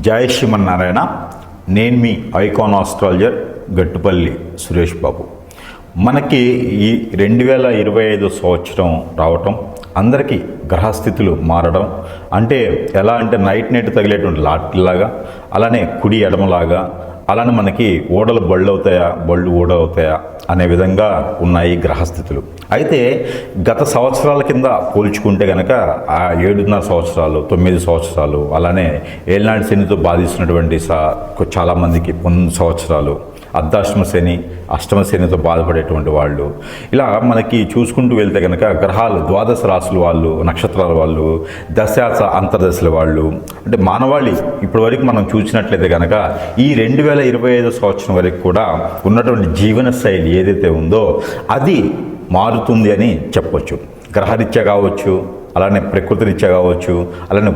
జై శ్రీమన్నారాయణ. నేను మీ icon astrologer Gattupalli Suresh Babu. మనకి ఈ 2025 సంవత్సరం రావటం, అందరికీ గ్రహస్థితులు మారడం అంటే ఎలా అంటే నైట్ తగిలేటువంటి లాటిలాగా, అలానే కుడి ఎడమలాగా, అలానే మనకి ఓడలు బళ్ళు అవుతాయా, బళ్ళు ఓడ అవుతాయా అనే విధంగా ఉన్నాయి గ్రహస్థితులు. అయితే గత సంవత్సరాల కింద పోల్చుకుంటే కనుక ఆ 7.5 సంవత్సరాలు, 9 సంవత్సరాలు, అలానే ఏలినాటి శనితో బాధిస్తున్నటువంటి చాలామందికి 9 సంవత్సరాలు, అర్ధాష్టమ శని, అష్టమ శనితో బాధపడేటువంటి వాళ్ళు, ఇలా మనకి చూసుకుంటూ వెళ్తే కనుక గ్రహాలు ద్వాదశ రాశుల వాళ్ళు, నక్షత్రాల వాళ్ళు, దశాస అంతర్దశల వాళ్ళు, అంటే మానవాళి ఇప్పటి వరకు మనం చూసినట్లయితే కనుక ఈ 2025 సంవత్సరం వరకు కూడా ఉన్నటువంటి జీవన శైలి ఏదైతే ఉందో అది మారుతుంది అని చెప్పవచ్చు. గ్రహరీత్యా కావచ్చు, అలానే ప్రకృతి రీత్యా కావచ్చు, అలానే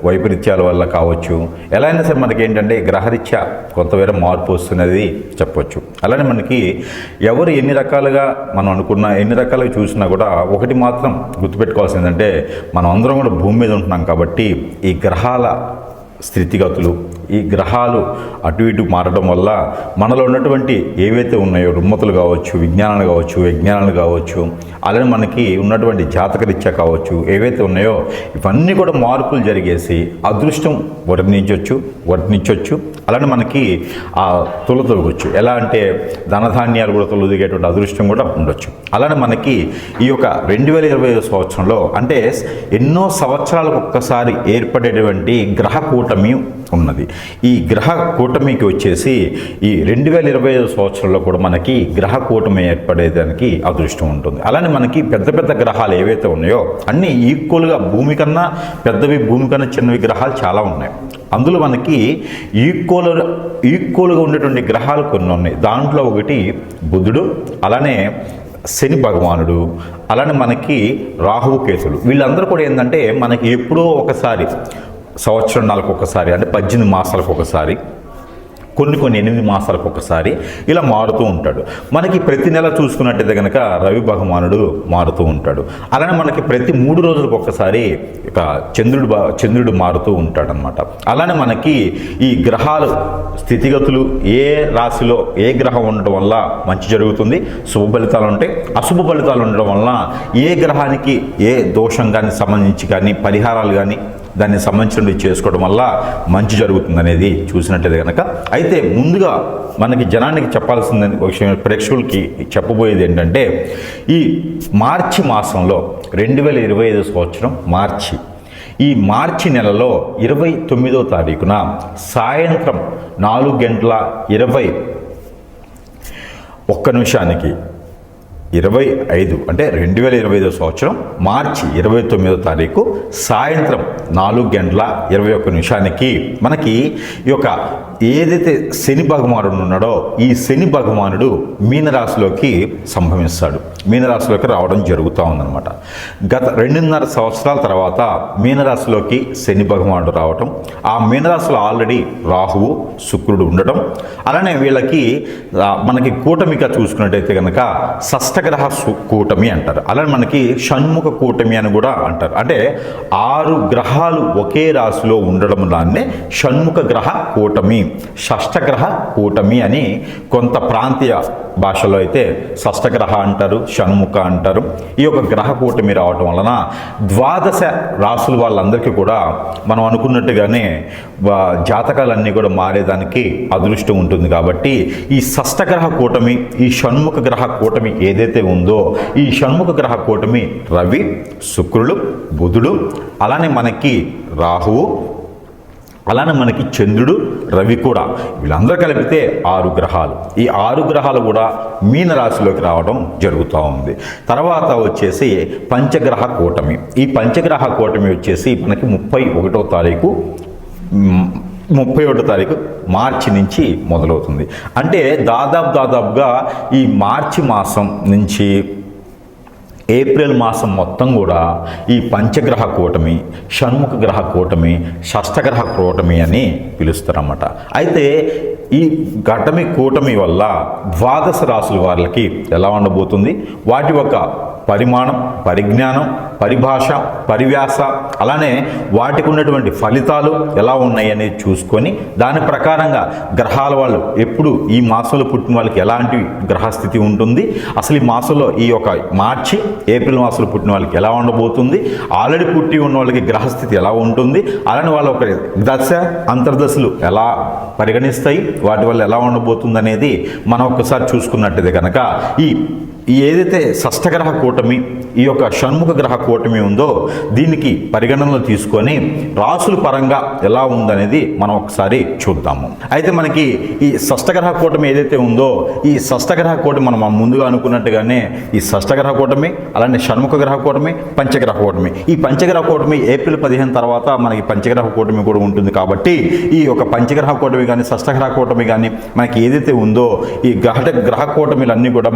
వైపరీత్యాల వల్ల కావచ్చు, ఎలా అయినా సరే మనకి ఏంటంటే గ్రహరీత్యా కొంతవేర మార్పు వస్తున్నది చెప్పవచ్చు. అలానే మనకి ఎవరు ఎన్ని రకాలుగా మనం అనుకున్నా, ఎన్ని రకాలుగా చూసినా కూడా ఒకటి మాత్రం గుర్తుపెట్టుకోవాల్సింది ఏంటంటే మనం అందరం కూడా భూమి మీద ఉంటున్నాం కాబట్టి ఈ గ్రహాల స్థితిగతులు, ఈ గ్రహాలు అటు ఇటు మారడం వల్ల మనలో ఉన్నటువంటి ఏవైతే ఉన్నాయో రుమ్మతులు కావచ్చు, విజ్ఞానాలు కావచ్చు, విజ్ఞానాలు కావచ్చు, అలానే మనకి ఉన్నటువంటి జాతకరీత్యా కావచ్చు, ఏవైతే ఉన్నాయో ఇవన్నీ కూడా మార్పులు జరిగేసి అదృష్టం వర్ణించవచ్చు. అలానే మనకి ఆ తొలగొచ్చు. ఎలా అంటే ధనధాన్యాలు కూడా తొలగిగేటువంటి అదృష్టం కూడా ఉండొచ్చు. అలానే మనకి ఈ యొక్క 2025 సంవత్సరంలో అంటే ఎన్నో సంవత్సరాలకు ఒక్కసారి ఏర్పడేటువంటి గ్రహ కూటమి ఉన్నది. ఈ గ్రహ కూటమికి వచ్చేసి ఈ 2025 సంవత్సరంలో కూడా మనకి గ్రహ కూటమి ఏర్పడేదానికి అదృష్టం ఉంటుంది. అలానే మనకి పెద్ద పెద్ద గ్రహాలు ఏవైతే ఉన్నాయో అన్నీ ఈక్వల్గా భూమి కన్నా పెద్దవి, భూమి కన్నా చిన్నవి గ్రహాలు చాలా ఉన్నాయి. అందులో మనకి ఈక్వల్గా ఉండేటువంటి గ్రహాలు కొన్ని ఉన్నాయి. దాంట్లో ఒకటి బుధుడు, అలానే శని భగవానుడు, అలానే మనకి రాహువు కేతులు. వీళ్ళందరూ కూడా ఏంటంటే మనకి ఎప్పుడో ఒకసారి సంవత్సరం నెలకు ఒకసారి, అంటే 18 మాసాలకు ఒకసారి, కొన్ని 8 మాసాలకు ఒకసారి ఇలా మారుతూ ఉంటాడు. మనకి ప్రతి నెల చూసుకున్నట్టయితే కనుక రవి భగవానుడు మారుతూ ఉంటాడు. అలానే మనకి ప్రతి 3 రోజులకు ఒకసారి ఇక చంద్రుడు మారుతూ ఉంటాడు అనమాట. అలానే మనకి ఈ గ్రహాలు స్థితిగతులు ఏ రాశిలో ఏ గ్రహం ఉండడం వల్ల మంచి జరుగుతుంది, శుభ ఫలితాలు ఉంటాయి, అశుభ ఫలితాలు ఉండడం వల్ల ఏ గ్రహానికి ఏ దోషం కానీ సంబంధించి కానీ పరిహారాలు కానీ దానికి సంబంధించినవి చేసుకోవడం వల్ల మంచి జరుగుతుంది అనేది చూసినట్లయితే కనుక. అయితే ముందుగా మనకి జనానికి చెప్పాల్సిన విషయం, ప్రేక్షకులకి చెప్పబోయేది ఏంటంటే ఈ మార్చి మాసంలో 2025 సంవత్సరం ఈ మార్చి నెలలో 29వ తారీఖున సాయంత్రం 4:21 25 అంటే 2025 సంవత్సరం మార్చి 29వ తారీఖు సాయంత్రం 4:21 మనకి ఈ యొక్క ఏదైతే శని భగవానుడు ఉన్నాడో ఈ శని భగవానుడు మీనరాశిలోకి సంభవిస్తాడు, మీనరాశిలోకి రావడం జరుగుతూ ఉందన్నమాట. గత 2.5 సంవత్సరాల తర్వాత మీనరాశిలోకి శని భగవానుడు రావటం, ఆ మీనరాశిలో ఆల్రెడీ రాహువు శుక్రుడు ఉండటం, అలానే వీళ్ళకి మనకి కూటమిగా చూసుకున్నట్టయితే కనుక షష్టగ్రహ కూటమి అంటారు. అలానే మనకి షణ్ముఖ కూటమి అని కూడా అంటారు. అంటే 6 గ్రహాలు ఒకే రాశిలో ఉండడం దాన్నే షణ్ముఖ గ్రహ కూటమి, షష్టగ్రహ కూటమి అని కొంత ప్రాంతీయ భాషలో అయితే షష్టగ్రహ అంటారు, షణ్ముఖ అంటారు. ఈ యొక్క గ్రహ కూటమి రావటం వలన 12 రాశుల వాళ్ళందరికీ కూడా మనం అనుకున్నట్టుగానే జాతకాలన్నీ కూడా మారేదానికి అదృష్టం ఉంటుంది. కాబట్టి ఈ షష్టగ్రహ కూటమి, ఈ షణ్ముఖ గ్రహ కూటమి ఏదైతే ఉందో ఈ షణ్ముఖ గ్రహ కూటమి రవి, శుక్రుడు, బుధుడు, అలానే మనకి రాహువు, అలానే మనకి చంద్రుడు, రవి కూడా, వీళ్ళందరూ కలిపితే 6 గ్రహాలు. ఈ 6 గ్రహాలు కూడా మీనరాశిలోకి రావడం జరుగుతూ ఉంది. తర్వాత వచ్చేసి పంచగ్రహ కూటమి. ఈ పంచగ్రహ కూటమి వచ్చేసి మనకి 31వ తారీఖు మార్చి నుంచి మొదలవుతుంది. అంటే దాదాపుగా ఈ మార్చి మాసం నుంచి ఏప్రిల్ మాసం మొత్తం కూడా ఈ పంచగ్రహ కూటమి, షణ్ముఖ గ్రహ కూటమి, షష్టగ్రహ కూటమి అని పిలుస్తారన్నమాట. అయితే ఈ కూటమి వల్ల 12 రాశుల వాళ్ళకి ఎలా ఉండబోతుంది, వాటి యొక్క పరిమాణం, పరిజ్ఞానం, పరిభాష, పరివ్యాస, అలానే వాటికి ఉన్నటువంటి ఫలితాలు ఎలా ఉన్నాయి అనేది చూసుకొని దాని ప్రకారంగా గ్రహాల వాళ్ళు ఎప్పుడు ఈ మాసంలో పుట్టిన వాళ్ళకి ఎలాంటి గ్రహస్థితి ఉంటుంది, అసలు ఈ మాసంలో ఈ యొక్క మార్చి ఏప్రిల్ మాసంలో పుట్టిన వాళ్ళకి ఎలా ఉండబోతుంది, ఆల్రెడీ పుట్టి ఉన్న వాళ్ళకి గ్రహస్థితి ఎలా ఉంటుంది, అలానే వాళ్ళ ఒక దశ అంతర్దశలు ఎలా పరిగణిస్తాయి, వాటి వల్ల ఎలా ఉండబోతుంది అనేది మనం ఒక్కసారి చూసుకున్నట్టయితే కనుక ఈ ఏదైతే షష్టగ్రహ కూటమి, ఈ యొక్క షణ్ముఖ గ్రహ కూటమి ఉందో దీనికి పరిగణనలో తీసుకొని రాసుల పరంగా ఎలా ఉందనేది మనం ఒకసారి చూద్దాము. అయితే మనకి ఈ షష్టగ్రహ కూటమి ఏదైతే ఉందో ఈ షష్టగ్రహ కూటమి మనం ముందుగా అనుకున్నట్టుగానే ఈ షష్టగ్రహ కూటమి, అలానే షణ్ముఖ గ్రహ కూటమి, పంచగ్రహ కూటమి. ఈ పంచగ్రహ కూటమి ఏప్రిల్ 15 తర్వాత మనకి పంచగ్రహ కూటమి కూడా ఉంటుంది. కాబట్టి ఈ యొక్క పంచగ్రహ కూటమి కానీ షష్టగ్రహ కూటమి కానీ మనకి ఏదైతే ఉందో ఈ గ్రహ కూటమిలన్నీ కూడా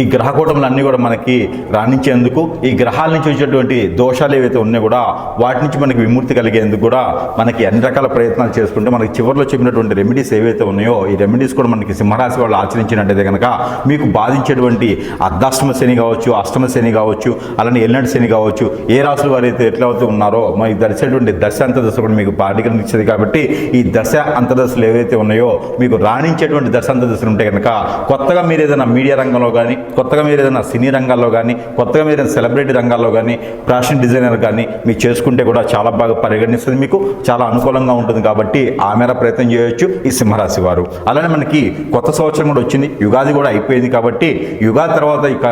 ఈ గ్రహకూటములన్నీ కూడా మనకి రాణించేందుకు, ఈ గ్రహాల నుంచి వచ్చేటువంటి దోషాలు ఏవైతే ఉన్నాయో కూడా వాటి నుంచి మనకి విముక్తి కలిగేందుకు కూడా మనకి అన్ని రకాల ప్రయత్నాలు చేసుకుంటే మనకి చివరిలో చెప్పినటువంటి రెమెడీస్ ఏవైతే ఉన్నాయో ఈ రెమెడీస్ కూడా మనకి సింహరాశి వాళ్ళు ఆచరించినట్టయితే కనుక మీకు బాధించేటువంటి అర్ధాష్టమ శని కావచ్చు, అష్టమ శని కావచ్చు, అలానే ఎల్నటి శని కావచ్చు, ఏ రాశుల వారైతే ఎట్లయితే ఉన్నారో మనకి దర్శేటువంటి దశ అంతర్దశ కూడా మీకు పాటికనిచ్చేది. కాబట్టి ఈ దశ అంతర్దశలు ఏవైతే ఉన్నాయో మీకు రాణించేటువంటి దశ అంతర్దశలు ఉంటే కనుక కొత్తగా మీరు ఏదైనా మీడియా రంగంలో కానీ, కొత్తగా మీరు ఏదైనా సినీ రంగాల్లో కానీ, కొత్తగా మీరు ఏదైనా సెలబ్రిటీ రంగాల్లో కానీ, ఫ్యాషన్ డిజైనర్ కానీ మీరు చేసుకుంటే కూడా చాలా బాగా పరిగణిస్తుంది, మీకు చాలా అనుకూలంగా ఉంటుంది. కాబట్టి ఆ మేర ప్రయత్నం చేయొచ్చు ఈ సింహరాశి వారు. అలానే మనకి కొత్త సంవత్సరం కూడా వచ్చింది, యుగాది కూడా అయిపోయింది. కాబట్టి యుగాది తర్వాత ఇక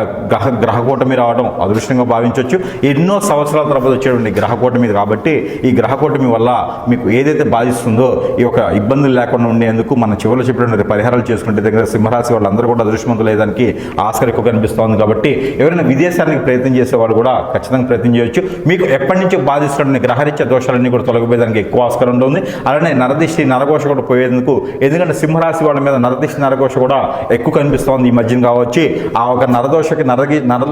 గ్రహకూటమి రావడం అదృష్టంగా భావించవచ్చు. ఎన్నో సంవత్సరాల తర్వాత వచ్చేటువంటి గ్రహకూటమి కాబట్టి ఈ గ్రహకూటమి వల్ల మీకు ఏదైతే బాధిస్తుందో ఈ యొక్క ఇబ్బందులు లేకుండా ఉండేందుకు మన చివరిలో చెప్పినటువంటి పరిహారాలు చేసుకుంటే దగ్గర సింహరాశి వాళ్ళందరూ కూడా అదృష్టవంతులు అయ్యేదానికి ఆస్కారం ఎక్కువ కనిపిస్తుంది. కాబట్టి ఎవరైనా విదేశానికి ప్రయత్నం చేసేవాళ్ళు కూడా ఖచ్చితంగా ప్రయత్నం చేయొచ్చు. మీకు ఎప్పటి నుంచో బాధిస్తున్న గ్రహరీత్యా దోషాలన్నీ కూడా తొలగిపోయేదానికి ఎక్కువ ఆస్కారం ఉంటుంది. అలానే నరదిష్టి నరఘోష కూడా పోయేందుకు, ఎందుకంటే సింహరాశి వాళ్ళ మీద నరదిష్టి నరఘోష కూడా ఎక్కువ కనిపిస్తుంది ఈ మధ్యన కావచ్చు. ఆ ఒక నరదోషకి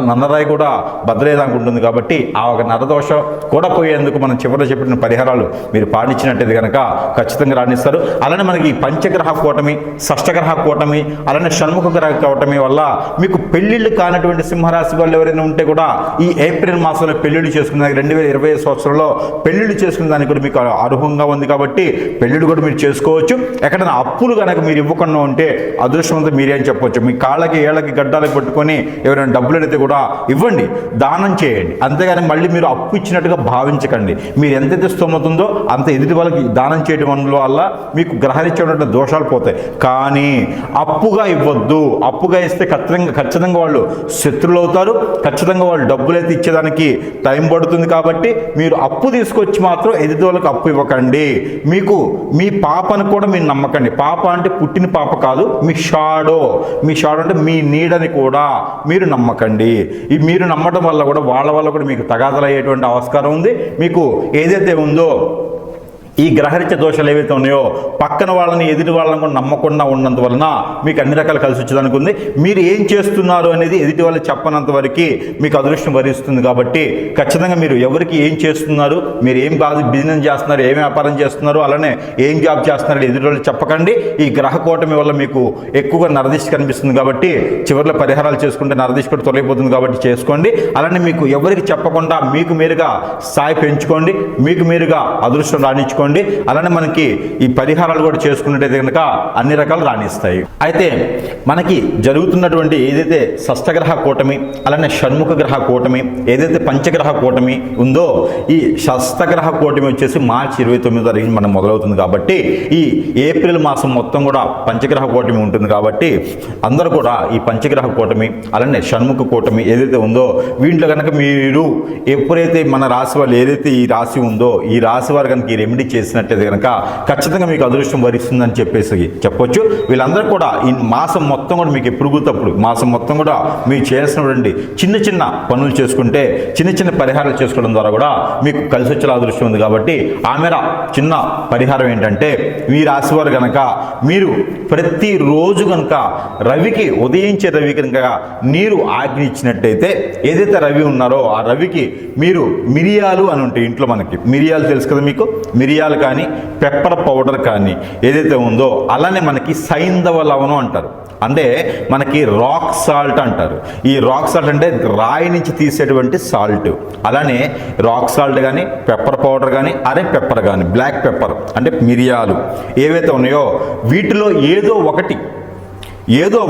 నన్నరాయి కూడా బద్దలేదానికి ఉంటుంది. కాబట్టి ఆ ఒక నరదోష కూడా పోయేందుకు మనం చివరిలో చెప్పిన పరిహారాలు మీరు పాటించినట్టయితే కనుక ఖచ్చితంగా రాణిస్తారు. అలానే మనకి పంచగ్రహ కూటమి, షష్టగ్రహ కూటమి, అలానే షణ్ముఖ గ్రహ కూటమి వల్ల మీకు పెళ్లిళ్ళు కానటువంటి సింహరాశి వాళ్ళు ఎవరైనా ఉంటే కూడా ఈ ఏప్రిల్ మాసంలో పెళ్లిళ్ళు చేసుకునే 2020 సంవత్సరంలో పెళ్లిళ్ళు చేసుకునే దానికి కూడా మీకు అర్హంగా ఉంది. కాబట్టి పెళ్లిళ్ళు కూడా మీరు చేసుకోవచ్చు. ఎక్కడైనా అప్పులు కనుక మీరు ఇవ్వకుండా ఉంటే అదృష్టంతో మీరేం చెప్పవచ్చు. మీ కాళ్ళకి ఏళ్ళకి గడ్డాలకు పట్టుకొని ఎవరైనా డబ్బులు అడిగితే కూడా ఇవ్వండి, దానం చేయండి. అంతేగాని మళ్ళీ మీరు అప్పు ఇచ్చినట్టుగా భావించకండి. మీరు ఎంతైతే స్తోమతుందో అంత ఎదుటి వాళ్ళకి దానం చేయడం వల్ల మీకు గ్రహరీత్యా దోషాలు పోతాయి. కానీ అప్పుగా ఇవ్వద్దు. అప్పుగా ఇస్తే ఖచ్చితంగా వాళ్ళు శత్రువులు అవుతారు. ఖచ్చితంగా వాళ్ళు డబ్బులు అయితే ఇచ్చేదానికి టైం పడుతుంది. కాబట్టి మీరు అప్పు తీసుకొచ్చి మాత్రం ఎదుటి వాళ్ళకి అప్పు ఇవ్వకండి. మీకు మీ పాపను కూడా మీరు నమ్మకండి. పాప అంటే పుట్టిన పాప కాదు, మీ షాడో అంటే మీ నీడని కూడా మీరు నమ్మకండి. ఈ మీరు నమ్మడం వల్ల కూడా వాళ్ళ వల్ల కూడా మీకు తగాదలు అయ్యేటువంటి ఆస్కారం ఉంది. మీకు ఏదైతే ఉందో ఈ గ్రహరీత్య దోషాలు ఏవైతే ఉన్నాయో పక్కన వాళ్ళని ఎదుటి వాళ్ళని కూడా నమ్మకుండా ఉన్నంత వలన మీకు అన్ని రకాలు కలిసి వచ్చేదానికి ఉంది. మీరు ఏం చేస్తున్నారు అనేది ఎదుటి వాళ్ళు చెప్పనంత వరకు మీకు అదృష్టం వరిస్తుంది. కాబట్టి ఖచ్చితంగా మీరు ఎవరికి ఏం చేస్తున్నారు, మీరు ఏం బిజినెస్ చేస్తున్నారు, ఏం వ్యాపారం చేస్తున్నారు, అలానే ఏం జాబ్ చేస్తున్నారు ఎదుటి వాళ్ళు చెప్పకండి. ఈ గ్రహ కూటమి వల్ల మీకు ఎక్కువగా నరదిష్టి కనిపిస్తుంది. కాబట్టి చివరిలో పరిహారాలు చేసుకుంటే నరదిష్టి కూడా తొలగిపోతుంది. కాబట్టి చేసుకోండి. అలానే మీకు ఎవరికి చెప్పకుండా మీకు మీరుగా స్థాయి పెంచుకోండి, మీకు మీరుగా అదృష్టం రాణించుకోండి. అలానే మనకి ఈ పరిహారాలు కూడా చేసుకున్నట్టయితే కనుక అన్ని రకాలు రాణిస్తాయి. అయితే మనకి జరుగుతున్నటువంటి ఏదైతే షష్టగ్రహ కూటమి, అలానే షణ్ముఖ గ్రహ కూటమి, ఏదైతే పంచగ్రహ కూటమి ఉందో ఈ షష్టగ్రహ కూటమి వచ్చేసి మార్చి 29వ తారీఖు మనం మొదలవుతుంది. కాబట్టి ఈ ఏప్రిల్ మాసం మొత్తం కూడా పంచగ్రహ కూటమి ఉంటుంది. కాబట్టి అందరూ కూడా ఈ పంచగ్రహ కూటమి, అలానే షణ్ముఖ కూటమి ఏదైతే ఉందో వీటిలో కనుక మీరు ఎప్పుడైతే మన రాశి వాళ్ళు ఏదైతే ఈ రాశి ఉందో ఈ రాశి వారు కనుక ఈ రెమెడీ చేసినట్టయితే కనుక ఖచ్చితంగా మీకు అదృష్టం వరిస్తుందని చెప్పొచ్చు. వీళ్ళందరూ కూడా ఈ మాసం మొత్తం కూడా మీకు ఎప్పుడు గుర్తప్పుడు మాసం మొత్తం కూడా మీరు చేసినటువంటి చిన్న చిన్న పనులు చేసుకుంటే, చిన్న చిన్న పరిహారాలు చేసుకోవడం ద్వారా కూడా మీకు కలిసి వచ్చేలా అదృష్టం ఉంది. కాబట్టి ఆ మేర చిన్న పరిహారం ఏంటంటే మీ రాశి వారు కనుక మీరు ప్రతిరోజు కనుక రవికి ఉదయించే రవి కనుక నీరు ఆజ్ఞ ఇచ్చినట్టయితే ఏదైతే రవి ఉన్నారో ఆ రవికి మీరు మిరియాలు అని ఉంటాయి ఇంట్లో, మనకి మిరియాలు తెలుసు కదా మీకు, మిరియాలు కానీ పెప్పర్ పౌడర్ కానీ ఏదైతే ఉందో అలానే మనకి సైంధవ లవణం అంటారు. అంటే మనకి రాక్ సాల్ట్ అంటారు. ఈ రాక్ సాల్ట్ అంటే రాయి నుంచి తీసేటువంటి సాల్ట్. అలానే రాక్ సాల్ట్ కానీ, పెప్పర్ పౌడర్ కానీ, అరే పెప్పర్ కానీ, బ్లాక్ పెప్పర్ అంటే మిరియాలు ఏవైతే ఉన్నాయో వీటిలో ఏదో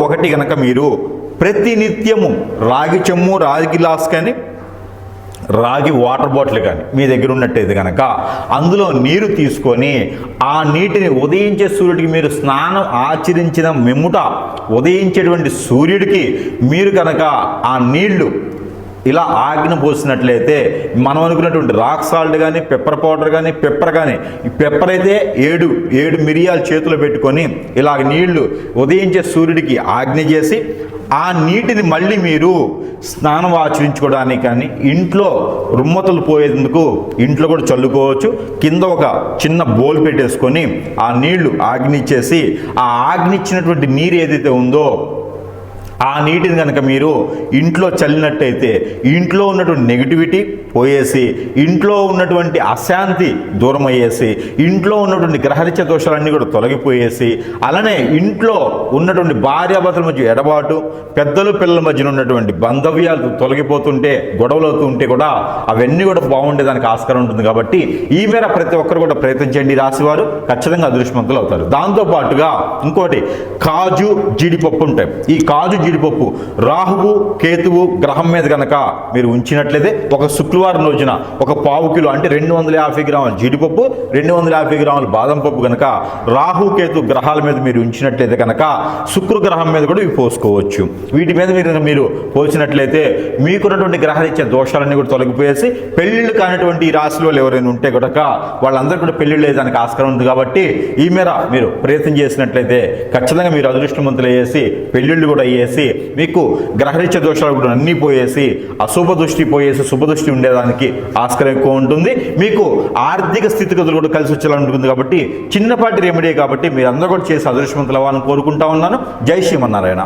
ఒకటి కనుక మీరు ప్రతినిత్యము రాగి చెమ్ము, రాగి గ్లాస్ కానీ, రాగి వాటర్ బాటిల్ కానీ మీ దగ్గర ఉన్నట్టయితే కనుక అందులో నీరు తీసుకొని ఆ నీటిని ఉదయించే సూర్యుడికి మీరు స్నానం ఆచరించిన మెమ్ముట ఉదయించేటువంటి సూర్యుడికి మీరు కనుక ఆ నీళ్లు ఇలా ఆజ్ఞ పోసినట్లయితే మనం అనుకున్నటువంటి రాక్ సాల్ట్ కానీ, పెప్పర్ పౌడర్ కానీ, పెప్పర్ కానీ, ఈ పెప్పర్ అయితే ఏడు మిరియాలు చేతిలో పెట్టుకొని ఇలాగ నీళ్లు ఉదయించే సూర్యుడికి ఆజ్ఞ చేసి ఆ నీటిని మళ్ళీ మీరు స్నానం ఆచరించుకోవడానికి కానీ, ఇంట్లో రుమ్మతులు పోయేందుకు ఇంట్లో కూడా చల్లుకోవచ్చు. కింద ఒక చిన్న బౌల్ పెట్టేసుకొని ఆ నీళ్లు ఆజ్ఞిచ్చేసి ఆ ఆజ్ఞిచ్చినటువంటి నీరు ఏదైతే ఉందో ఆ నీటిని కనుక మీరు ఇంట్లో చల్లినట్టయితే ఇంట్లో ఉన్నటువంటి నెగిటివిటీ పోయేసి, ఇంట్లో ఉన్నటువంటి అశాంతి దూరం అయ్యేసి, ఇంట్లో ఉన్నటువంటి గ్రహరిత్య దోషాలన్నీ కూడా తొలగిపోయేసి, అలానే ఇంట్లో ఉన్నటువంటి భార్యాభర్తల మధ్య ఎడబాటు, పెద్దలు పిల్లల మధ్యన ఉన్నటువంటి బంధవ్యాలు తొలగిపోతుంటే, గొడవలు అవుతూ ఉంటే కూడా అవన్నీ కూడా బాగుండేదానికి ఆస్కారం ఉంటుంది. కాబట్టి ఈ మేర ప్రతి ఒక్కరు కూడా ప్రయత్నించండి. రాశివారు ఖచ్చితంగా అదృష్టవంతులు అవుతారు. దాంతోపాటుగా ఇంకోటి కాజు, జీడిపప్పు ఉంటాయి. ఈ కాజు, జీడిపప్పు రాహువు, కేతువు గ్రహం మీద కనుక మీరు ఉంచినట్లయితే ఒక శుక్రవారం రోజున ఒక పావు కిలో అంటే 250 గ్రాముల జీడిపప్పు, 250 గ్రాముల బాదం పప్పు కనుక రాహు, కేతు గ్రహాల మీద మీరు ఉంచినట్లయితే కనుక శుక్ర గ్రహం మీద కూడా ఇవి పోసుకోవచ్చు. వీటి మీద మీరు పోసినట్లయితే మీకున్నటువంటి గ్రహరీత్యా దోషాలన్నీ కూడా తొలగిపోయేసి పెళ్లిళ్ళు కానిటువంటి ఈ రాశి వాళ్ళు ఎవరైనా ఉంటే కనుక వాళ్ళందరూ కూడా పెళ్లిళ్ళు అయ్యేదానికి ఆస్కారం ఉంది. కాబట్టి ఈ మేర మీరు ప్రయత్నం చేసినట్లయితే ఖచ్చితంగా మీరు అదృష్టవంతులు అయ్యేసి పెళ్లిళ్ళు కూడా అయ్యేసి మీకు గ్రహరీత్య దోషాలు కూడా అన్నీ పోయేసి అశుభ దృష్టి పోయేసి శుభ దృష్టి ఉండేదానికి ఆస్కారం ఎక్కువ ఉంటుంది. మీకు ఆర్థిక స్థితిగతులు కూడా కలిసి వచ్చేలా ఉంటుంది. కాబట్టి చిన్నపాటి రెమెడీ కాబట్టి మీరు అందరూ కూడా చేసి అదృష్టవంతులు అవ్వాలని కోరుకుంటా ఉన్నాను. జై శ్రీమన్నారాయణ.